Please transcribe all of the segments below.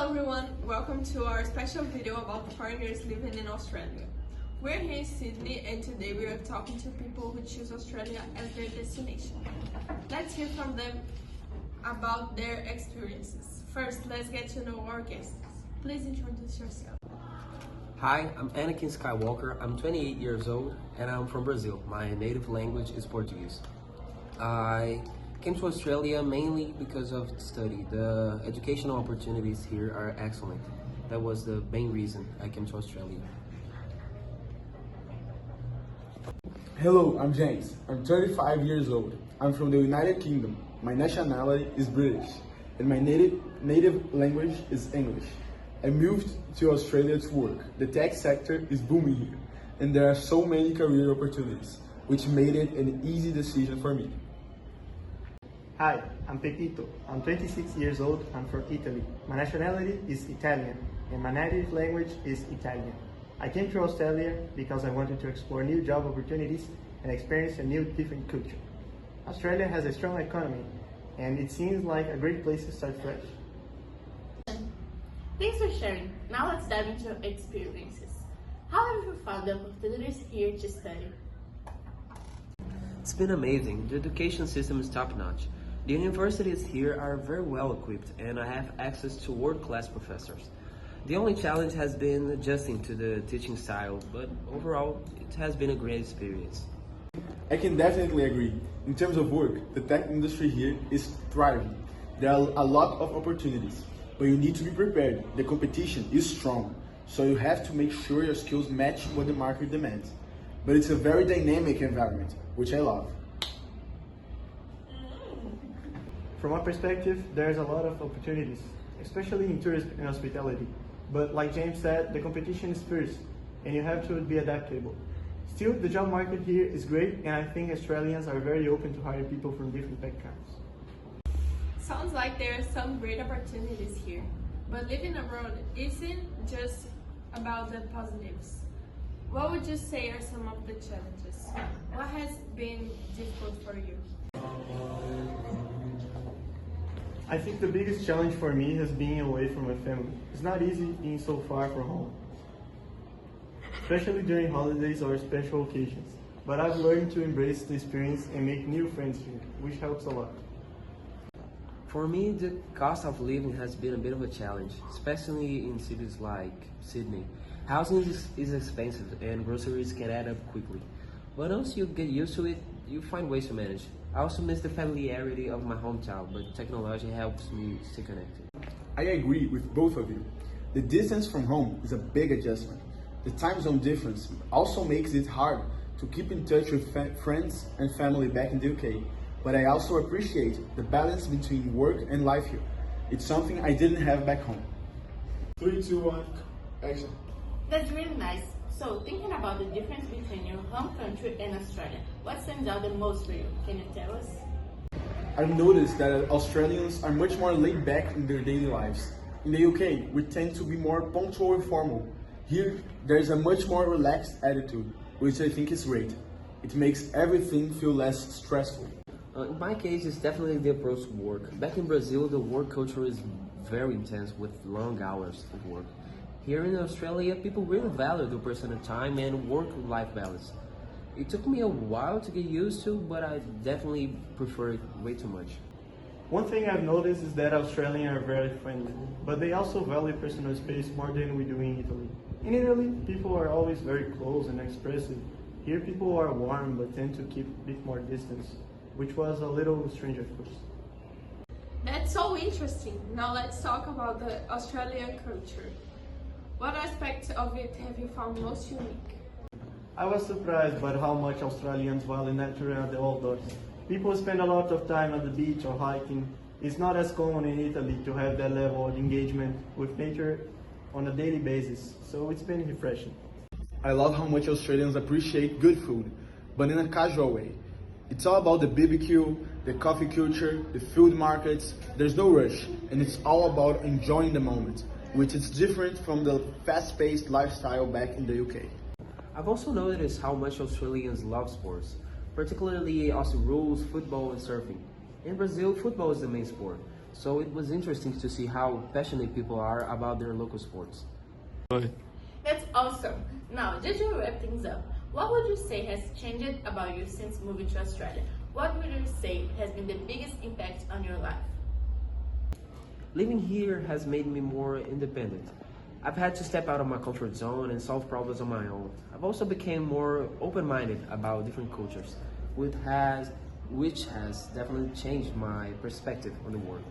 Hello everyone, welcome to our special video about foreigners living in Australia. We're here in Sydney and today we are talking to people who choose Australia as their destination. Let's hear from them about their experiences. First, let's get to know our guests. Please introduce yourself. Hi, I'm Anakin Skywalker. I'm 28 years old and I'm from Brazil. My native language is Portuguese. I came to Australia mainly because of study. The educational opportunities here are excellent. That was the main reason I came to Australia. Hello, I'm James. I'm 35 years old. I'm from the United Kingdom. My nationality is British and my native language is English. I moved to Australia to work. The tech sector is booming here and there are so many career opportunities, which made it an easy decision for me. Hi, I'm Pepito. I'm 26 years old. I'm from Italy. My nationality is Italian and my native language is Italian. I came to Australia because I wanted to explore new job opportunities and experience a new different culture. Australia has a strong economy and it seems like a great place to start fresh. Thanks for sharing. Now let's dive into your experiences. How have you found the opportunities here to study? It's been amazing. The education system is top-notch. The universities here are very well equipped and I have access to world-class professors. The only challenge has been adjusting to the teaching style, but overall it has been a great experience. I can definitely agree. In terms of work, the tech industry here is thriving. There are a lot of opportunities, but you need to be prepared. The competition is strong, so you have to make sure your skills match what the market demands. But it's a very dynamic environment, which I love. From my perspective, there's a lot of opportunities, especially in tourism and hospitality. But like James said, the competition is fierce and you have to be adaptable. Still, the job market here is great and I think Australians are very open to hire people from different backgrounds. Sounds like there are some great opportunities here, but living abroad isn't just about the positives. What would you say are some of the challenges? What has been difficult for you? I think the biggest challenge for me has been away from my family. It's not easy being so far from home, especially during holidays or special occasions. But I've learned to embrace the experience and make new friends here, which helps a lot. For me, the cost of living has been a bit of a challenge, especially in cities like Sydney. Housing is expensive and groceries can add up quickly. But once you get used to it, you find ways to manage. I also miss the familiarity of my hometown, but technology helps me stay connected. I agree with both of you. The distance from home is a big adjustment. The time zone difference also makes it hard to keep in touch with friends and family back in the UK. But I also appreciate the balance between work and life here. It's something I didn't have back home. 3, 2, 1, action. That's really nice. So, thinking about the difference between your home country and Australia, what stands out the most for you? Can you tell us? I've noticed that Australians are much more laid back in their daily lives. In the UK, we tend to be more punctual and formal. Here, there's a much more relaxed attitude, which I think is great. It makes everything feel less stressful. In my case, it's definitely the approach to work. Back in Brazil, the work culture is very intense with long hours of work. Here in Australia, people really value their personal time and work-life balance. It took me a while to get used to, but I definitely prefer it way too much. One thing I've noticed is that Australians are very friendly, but they also value personal space more than we do in Italy. In Italy, people are always very close and expressive. Here, people are warm but tend to keep a bit more distance, which was a little strange at first. That's so interesting. Now let's talk about the Australian culture. What aspects of it have you found most unique? I was surprised by how much Australians value nature and the outdoors. People spend a lot of time at the beach or hiking. It's not as common in Italy to have that level of engagement with nature on a daily basis, so it's been refreshing. I love how much Australians appreciate good food, but in a casual way. It's all about the BBQ, the coffee culture, the food markets. There's no rush, and it's all about enjoying the moment, which is different from the fast-paced lifestyle back in the UK. I've also noticed how much Australians love sports, particularly Aussie rules, football and surfing. In Brazil, football is the main sport, So it was interesting to see how passionate people are about their local sports. That's awesome. Now, just to wrap things up, what would you say has changed about you since moving to Australia? What would you say has been the biggest impact on your life? Living here has made me more independent. I've had to step out of my comfort zone and solve problems on my own. I've also become more open-minded about different cultures, which has definitely changed my perspective on the world.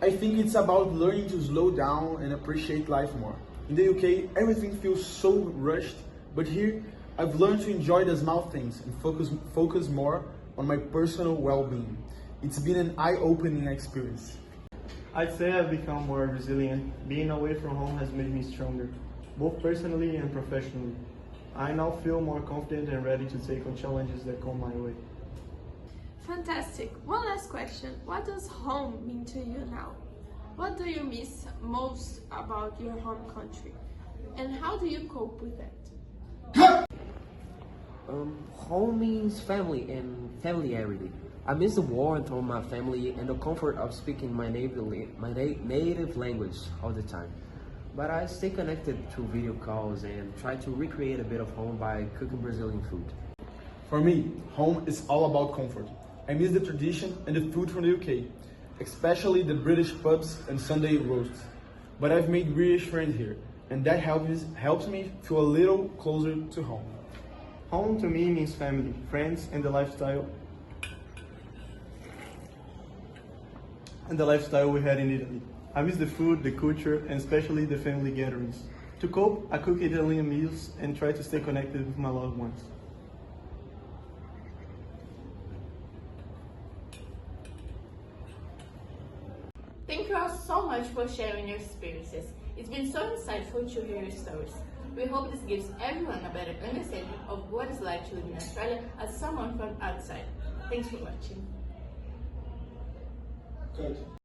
I think it's about learning to slow down and appreciate life more. In the UK, everything feels so rushed, but here, I've learned to enjoy the small things and focus more on my personal well-being. It's been an eye-opening experience. I'd say I've become more resilient. Being away from home has made me stronger, both personally and professionally. I now feel more confident and ready to take on challenges that come my way. Fantastic. One last question. What does home mean to you now? What do you miss most about your home country? And how do you cope with it? Home means family and familiarity. I miss the warmth of my family and the comfort of speaking my native language all the time. But I stay connected through video calls and try to recreate a bit of home by cooking Brazilian food. For me, home is all about comfort. I miss the tradition and the food from the UK, especially the British pubs and Sunday roasts. But I've made British friends here, and that helps me feel a little closer to home. Home to me means family, friends, and the lifestyle we had in Italy. I miss the food, the culture, and especially the family gatherings. To cope, I cook Italian meals and try to stay connected with my loved ones. Thank you all so much for sharing your experiences. It's been so insightful to hear your stories. We hope this gives everyone a better understanding of what it's like to live in Australia as someone from outside. Thanks for watching. Good.